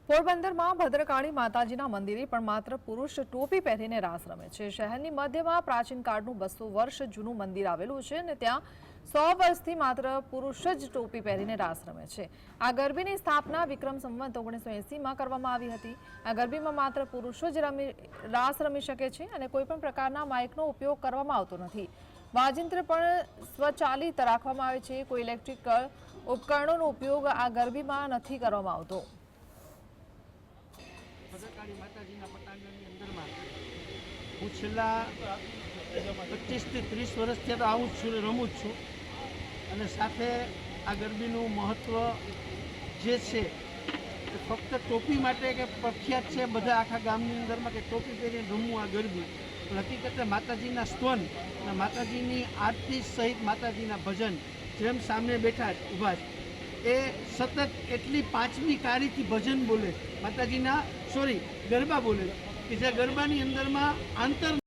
પોરબંદરમાં ભદ્રકાળી માતાજીના મંદિરે પણ માત્ર પુરુષ ટોપી પહેરીને રાસ રમે છે। શહેરની મધ્યમાં પ્રાચીન કાળનું 200 વર્ષ જૂનું મંદિર આવેલું છે અને ત્યાં 100 વર્ષથી માત્ર પુરુષ જ ટોપી પહેરીને રાસ રમે છે। આ ગરબીની સ્થાપના વિક્રમ સંવત 1980માં કરવામાં આવી હતી। આ ગરબીમાં માત્ર પુરુષો જ રાસ રમી શકે છે અને કોઈપણ પ્રકારના માઇકનો ઉપયોગ કરવામાં આવતો નથી। વાજિંત્ર પણ સ્વચાલિત રાખવામાં આવે છે। કોઈ ઇલેક્ટ્રિકલ ઉપકરણોનો ઉપયોગ આ ગરબીમાં નથી કરવામાં આવતો। ભદ્રકાળી માતાજીના પટાંગણની અંદરમાં હું છેલ્લા 25 થી 30 વર્ષથી તો આવું જ છું, રમું જ છું અને સાથે આ ગરબીનું મહત્ત્વ જે છે એ ફક્ત ટોપી માટે કે પ્રખ્યાત છે બધા આખા ગામની અંદરમાં કે ટોપી પહેરીને રમવું આ ગરબી, પણ હકીકતે માતાજીના સ્તવન અને માતાજીની આરતી સહિત માતાજીના ભજન જેમ સામે બેઠા ઊભા એ સતત એટલી પાંચમી કારીથી ભજન બોલે માતાજીના ગરબા બોલે કે જે ગરબાની અંદરમાં આંતર